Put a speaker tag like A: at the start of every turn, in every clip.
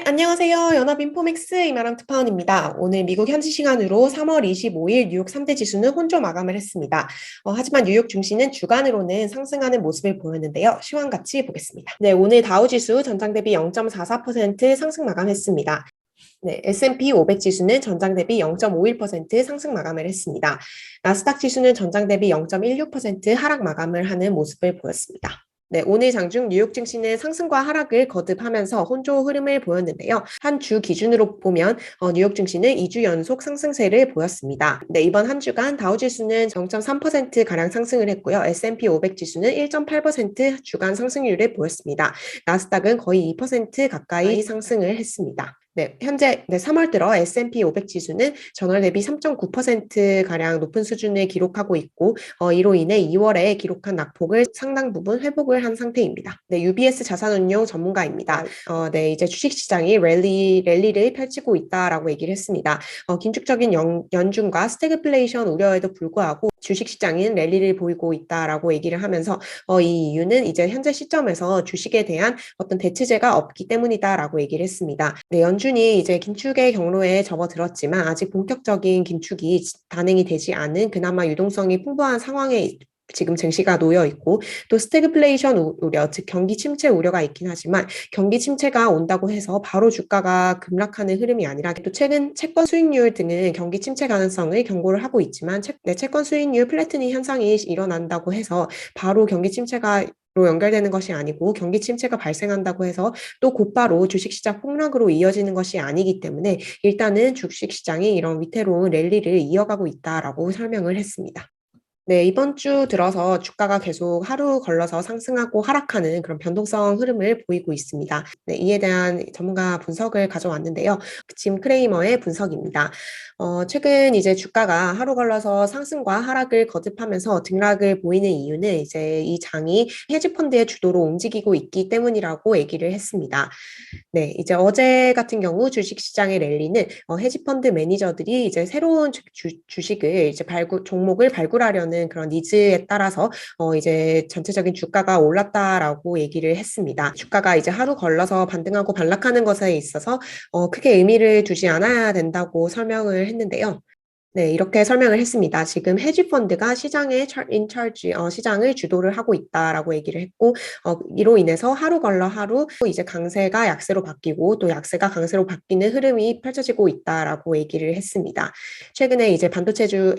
A: 안녕하세요. 연합인포맥스 이마람 특파원입니다. 오늘 미국 현지 시간으로 3월 25일 뉴욕 3대 지수는 혼조 마감을 했습니다. 하지만 뉴욕 증시는 주간으로는 상승하는 모습을 보였는데요. 시황같이 보겠습니다. 네, 오늘 다우 지수 전장 대비 0.44% 상승 마감했습니다. 네, S&P 500 지수는 전장 대비 0.51% 상승 마감을 했습니다. 나스닥 지수는 전장 대비 0.16% 하락 마감을 하는 모습을 보였습니다. 네, 오늘 장중 뉴욕 증시는 상승과 하락을 거듭하면서 혼조 흐름을 보였는데요. 한 주 기준으로 보면 뉴욕 증시는 2주 연속 상승세를 보였습니다. 네, 이번 한 주간 다우지수는 0.3%가량 상승을 했고요. S&P 500 지수는 1.8% 주간 상승률을 보였습니다. 나스닥은 거의 2% 가까이 상승을 했습니다. 네, 현재 3월 들어 S&P 500 지수는 전월 대비 3.9%가량 높은 수준을 기록하고 있고 이로 인해 2월에 기록한 낙폭을 상당 부분 회복을 한 상태입니다. 네, UBS 자산운용 전문가입니다. 네, 이제 주식시장이 랠리를 펼치고 있다라고 얘기를 했습니다. 긴축적인 연준과 스태그플레이션 우려에도 불구하고 주식시장은 랠리를 보이고 있다라고 얘기를 하면서 이 이유는 이제 현재 시점에서 주식에 대한 어떤 대체제가 없기 때문이다라고 얘기를 했습니다. 네, 연준이 이제 긴축의 경로에 접어들었지만 아직 본격적인 긴축이 단행이 되지 않은 그나마 유동성이 풍부한 상황에 지금 증시가 놓여 있고 또 스태그플레이션 우려, 즉 경기 침체 우려가 있긴 하지만 경기 침체가 온다고 해서 바로 주가가 급락하는 흐름이 아니라 또 최근 채권 수익률 등은 경기 침체 가능성을 경고를 하고 있지만 채권 수익률 플래트닝 현상이 일어난다고 해서 바로 경기 침체가 로 연결되는 것이 아니고 경기 침체가 발생한다고 해서 또 곧바로 주식시장 폭락으로 이어지는 것이 아니기 때문에 일단은 주식시장이 이런 위태로운 랠리를 이어가고 있다라고 설명을 했습니다. 네, 이번 주 들어서 주가가 계속 하루 걸러서 상승하고 하락하는 그런 변동성 흐름을 보이고 있습니다. 네, 이에 대한 전문가 분석을 가져왔는데요. 짐 크레이머의 분석입니다. 최근 이제 주가가 하루 걸러서 상승과 하락을 거듭하면서 등락을 보이는 이유는 이제 이 장이 헤지펀드의 주도로 움직이고 있기 때문이라고 얘기를 했습니다. 네, 이제 어제 같은 경우 주식시장의 랠리는 헤지펀드 매니저들이 이제 새로운 주식을 이제 종목을 발굴하려는 그런 니즈에 따라서 이제 전체적인 주가가 올랐다라고 얘기를 했습니다. 주가가 이제 하루 걸러서 반등하고 반락하는 것에 있어서 크게 의미를 두지 않아야 된다고 설명을 했는데요. 네, 이렇게 설명을 했습니다. 지금 헤지펀드가 시장의 인차지, 시장을 주도를 하고 있다라고 얘기를 했고, 이로 인해서 하루 걸러 하루 이제 강세가 약세로 바뀌고 또 약세가 강세로 바뀌는 흐름이 펼쳐지고 있다라고 얘기를 했습니다. 최근에 이제 반도체주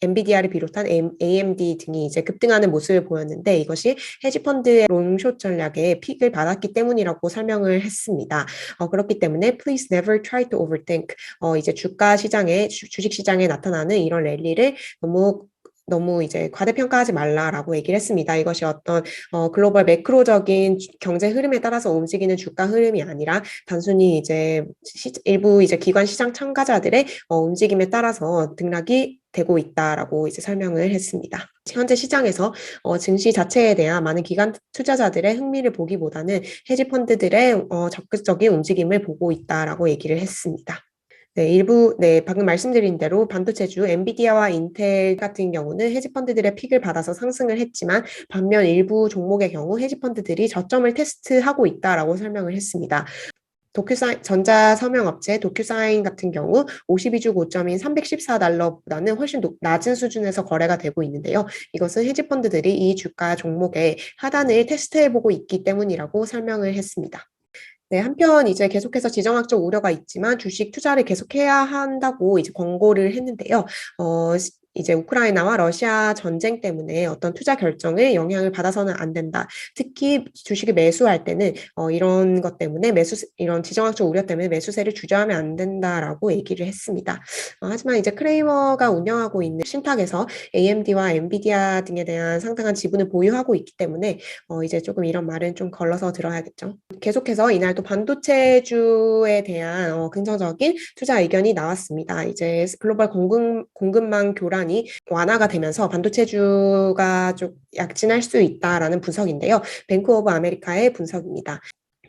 A: 엔비디아를 비롯한 AMD 등이 이제 급등하는 모습을 보였는데 이것이 헤지펀드의 롱숏 전략의 픽을 받았기 때문이라고 설명을 했습니다. 그렇기 때문에 please never try to overthink. 이제 주식 시장에 나타나는 이런 랠리를 너무 이제 과대평가하지 말라라고 얘기를 했습니다. 이것이 어떤 글로벌 매크로적인 경제 흐름에 따라서 움직이는 주가 흐름이 아니라 단순히 이제 일부 이제 기관 시장 참가자들의 움직임에 따라서 등락이 되고 있다라고 이제 설명을 했습니다. 현재 시장에서 증시 자체에 대한 많은 기관 투자자들의 흥미를 보기보다는 헤지펀드들의 적극적인 움직임을 보고 있다라고 얘기를 했습니다. 네, 방금 말씀드린 대로 반도체주 엔비디아와 인텔 같은 경우는 헤지펀드들의 픽을 받아서 상승을 했지만 반면 일부 종목의 경우 헤지펀드들이 저점을 테스트하고 있다라고 설명을 했습니다. 전자서명업체 도큐사인 같은 경우 52주 고점인 $314보다는 훨씬 낮은 수준에서 거래가 되고 있는데요. 이것은 헤지펀드들이 이 주가 종목의 하단을 테스트해보고 있기 때문이라고 설명을 했습니다. 네, 한편 이제 계속해서 지정학적 우려가 있지만 주식 투자를 계속해야 한다고 이제 권고를 했는데요. 이제 우크라이나와 러시아 전쟁 때문에 어떤 투자 결정에 영향을 받아서는 안 된다. 특히 주식을 매수할 때는 이런 것 때문에 이런 지정학적 우려 때문에 매수세를 주저하면 안 된다라고 얘기를 했습니다. 하지만 이제 크레이머가 운영하고 있는 신탁에서 AMD와 엔비디아 등에 대한 상당한 지분을 보유하고 있기 때문에 이제 조금 이런 말은 좀 걸러서 들어야겠죠. 계속해서 이날 또 반도체주에 대한 긍정적인 투자 의견이 나왔습니다. 이제 글로벌 공급망 교란이 완화가 되면서 반도체주가 좀 약진할 수 있다라는 분석인데요. 뱅크 오브 아메리카의 분석입니다.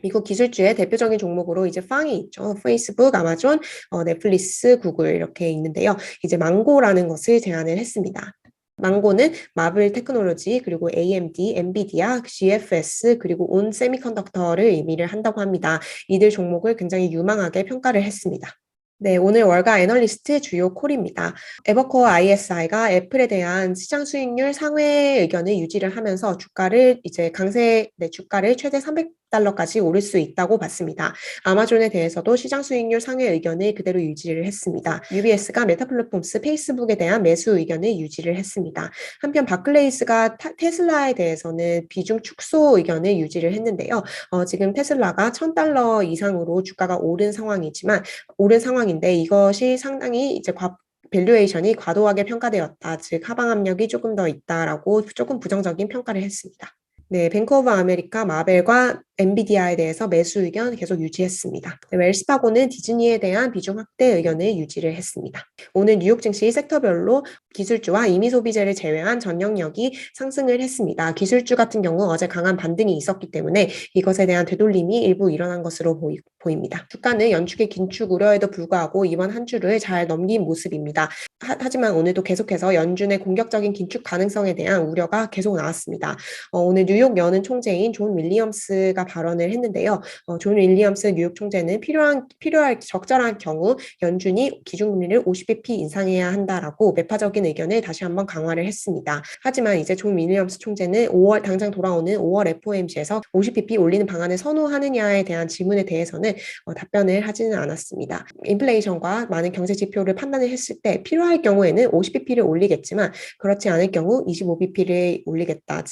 A: 미국 기술주의 대표적인 종목으로 이제 팡이 있죠. 페이스북, 아마존, 넷플릭스, 구글 이렇게 있는데요. 이제 망고라는 것을 제안을 했습니다. 망고는 마블 테크놀로지, 그리고 AMD, 엔비디아, GFS, 그리고 온 세미컨덕터를 의미를 한다고 합니다. 이들 종목을 굉장히 유망하게 평가를 했습니다. 네, 오늘 월가 애널리스트 주요 콜입니다. 에버코어 ISI가 애플에 대한 시장 수익률 상회 의견을 유지를 하면서 주가를 최대 300달러까지 오를 수 있다고 봤습니다. 아마존에 대해서도 시장 수익률 상회 의견을 그대로 유지를 했습니다. UBS가 메타 플랫폼스 페이스북에 대한 매수 의견을 유지를 했습니다. 한편 바클레이스가 테슬라에 대해서는 비중 축소 의견을 유지를 했는데요. 지금 테슬라가 1000달러 이상으로 주가가 오른 상황인데 이것이 상당히 이제 밸류에이션이 과도하게 평가되었다. 즉 하방 압력이 조금 더 있다라고 조금 부정적인 평가를 했습니다. 네, 뱅크 오브 아메리카, 마벨과 엔비디아에 대해서 매수 의견 계속 유지했습니다. 네, 웰스파고는 디즈니에 대한 비중 확대 의견을 유지를 했습니다. 오늘 뉴욕 증시 섹터별로 기술주와 임의 소비재를 제외한 전 영역이 상승을 했습니다. 기술주 같은 경우 어제 강한 반등이 있었기 때문에 이것에 대한 되돌림이 일부 일어난 것으로 보입니다. 주가는 연축의 긴축 우려에도 불구하고 이번 한 주를 잘 넘긴 모습입니다. 하지만 오늘도 계속해서 연준의 공격적인 긴축 가능성에 대한 우려가 계속 나왔습니다. 오늘 뉴욕 연은 총재인 존 윌리엄스가 발언을 했는데요. 존 윌리엄스 뉴욕 총재는 필요할 적절한 경우 연준이 기준금리를 50bp 인상해야 한다라고 매파적인 의견을 다시 한번 강화를 했습니다. 하지만 이제 존 윌리엄스 총재는 당장 돌아오는 5월 FOMC에서 50bp 올리는 방안을 선호하느냐에 대한 질문에 대해서는 답변을 하지는 않았습니다. 인플레이션과 많은 경제 지표를 판단을 했을 때 필요할 경우에는 50bp를 올리겠지만 그렇지 않을 경우 25bp를 올리겠다.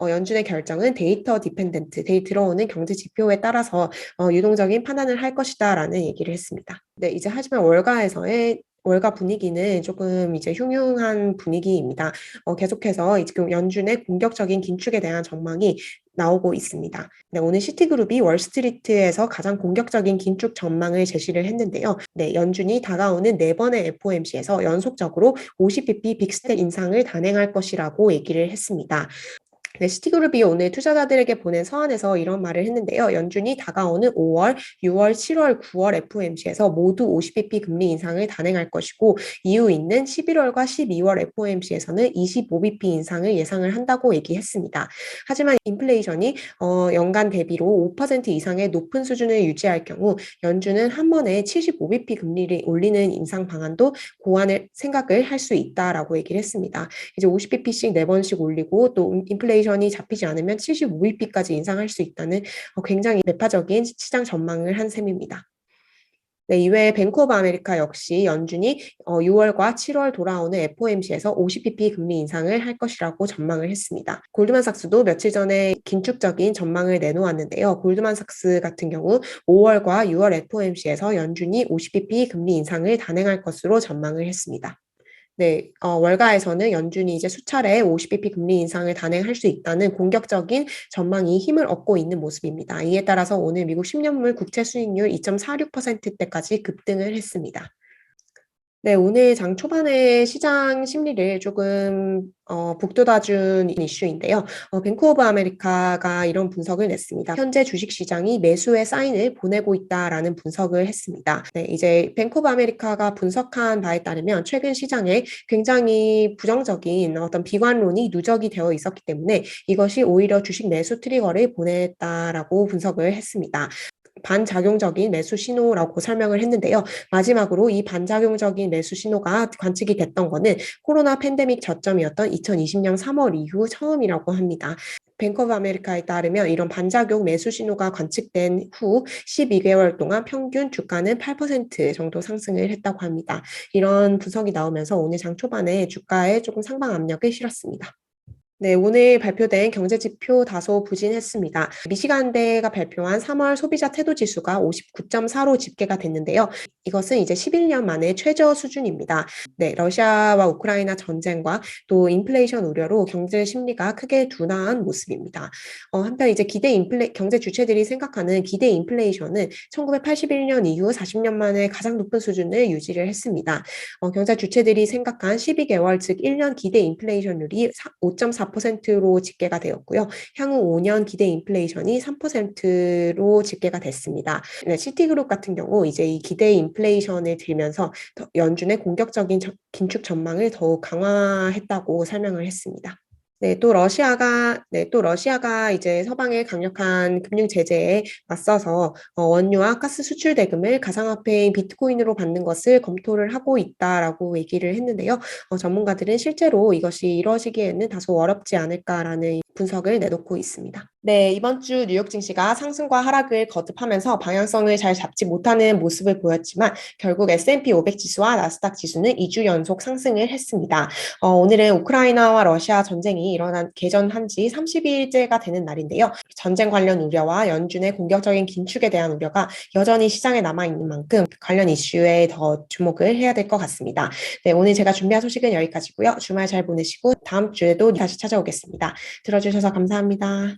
A: 연준의 결정은 데이터 디펜던트, 들어오는 경제 지표에 따라서 유동적인 판단을 할 것이다라는 얘기를 했습니다. 네, 이제 하지만 월가 분위기는 조금 이제 흉흉한 분위기입니다. 계속해서 지금 연준의 공격적인 긴축에 대한 전망이 나오고 있습니다. 네, 오늘 시티그룹이 월스트리트에서 가장 공격적인 긴축 전망을 제시를 했는데요. 네, 연준이 다가오는 4번의 FOMC에서 연속적으로 50bp 빅스텝 인상을 단행할 것이라고 얘기를 했습니다. 네, 시티그룹이 오늘 투자자들에게 보낸 서한에서 이런 말을 했는데요. 연준이 다가오는 5월, 6월, 7월, 9월 FOMC에서 모두 50bp 금리 인상을 단행할 것이고 이후 있는 11월과 12월 FOMC에서는 25bp 인상을 예상을 한다고 얘기했습니다. 하지만 인플레이션이 연간 대비로 5% 이상의 높은 수준을 유지할 경우 연준은 한 번에 75bp 금리를 올리는 인상 방안도 생각을 할 수 있다라고 얘기를 했습니다. 이제 50bp씩 4번씩 올리고 또 인플레이션이 잡히지 않으면 75bp까지 인상할 수 있다는 굉장히 매파적인 시장 전망을 한 셈입니다. 네, 이외에 뱅크 오브 아메리카 역시 연준이 6월과 7월 돌아오는 FOMC에서 50bp 금리 인상을 할 것이라고 전망을 했습니다. 골드만삭스도 며칠 전에 긴축적인 전망을 내놓았는데요. 골드만삭스 같은 경우 5월과 6월 FOMC에서 연준이 50bp 금리 인상을 단행할 것으로 전망을 했습니다. 네, 월가에서는 연준이 이제 수차례 50bp 금리 인상을 단행할 수 있다는 공격적인 전망이 힘을 얻고 있는 모습입니다. 이에 따라서 오늘 미국 10년물 국채 수익률 2.46%대까지 급등을 했습니다. 네, 오늘 장 초반에 시장 심리를 조금 북돋아준 이슈인데요. 뱅크 오브 아메리카가 이런 분석을 냈습니다. 현재 주식시장이 매수의 사인을 보내고 있다라는 분석을 했습니다. 네, 이제 뱅크 오브 아메리카가 분석한 바에 따르면 최근 시장에 굉장히 부정적인 어떤 비관론이 누적이 되어 있었기 때문에 이것이 오히려 주식 매수 트리거를 보냈다라고 분석을 했습니다. 반작용적인 매수 신호라고 설명을 했는데요. 마지막으로 이 반작용적인 매수 신호가 관측이 됐던 거는 코로나 팬데믹 저점이었던 2020년 3월 이후 처음이라고 합니다. 뱅크 오브 아메리카에 따르면 이런 반작용 매수 신호가 관측된 후 12개월 동안 평균 주가는 8% 정도 상승을 했다고 합니다. 이런 분석이 나오면서 오늘 장 초반에 주가에 조금 상방 압력을 실었습니다. 네, 오늘 발표된 경제지표 다소 부진했습니다. 미시간대가 발표한 3월 소비자 태도지수가 59.4로 집계가 됐는데요. 이것은 이제 11년 만에 최저 수준입니다. 네, 러시아와 우크라이나 전쟁과 또 인플레이션 우려로 경제 심리가 크게 둔화한 모습입니다. 한편 이제 경제 주체들이 생각하는 기대 인플레이션은 1981년 이후 40년 만에 가장 높은 수준을 유지를 했습니다. 경제 주체들이 생각한 12개월, 즉 1년 기대 인플레이션율이 5.4% 4%로 집계가 되었고요. 향후 5년 기대 인플레이션이 3%로 집계가 됐습니다. 네, 시티그룹 같은 경우 이제 이 기대 인플레이션을 들면서 연준의 공격적인 긴축 전망을 더욱 강화했다고 설명을 했습니다. 또 러시아가 이제 서방의 강력한 금융 제재에 맞서서 원유와 가스 수출 대금을 가상화폐인 비트코인으로 받는 것을 검토를 하고 있다라고 얘기를 했는데요. 전문가들은 실제로 이것이 이루어지기에는 다소 어렵지 않을까라는 분석을 내놓고 있습니다. 네, 이번 주 뉴욕 증시가 상승과 하락을 거듭하면서 방향성을 잘 잡지 못하는 모습을 보였지만 결국 S&P 500 지수와 나스닥 지수는 2주 연속 상승을 했습니다. 오늘은 우크라이나와 러시아 전쟁이 개전한 지 30일째가 되는 날인데요. 전쟁 관련 우려와 연준의 공격적인 긴축에 대한 우려가 여전히 시장에 남아있는 만큼 관련 이슈에 더 주목을 해야 될 것 같습니다. 네, 오늘 제가 준비한 소식은 여기까지고요. 주말 잘 보내시고 다음 주에도 다시 찾아오겠습니다. 들어주셔서 감사합니다.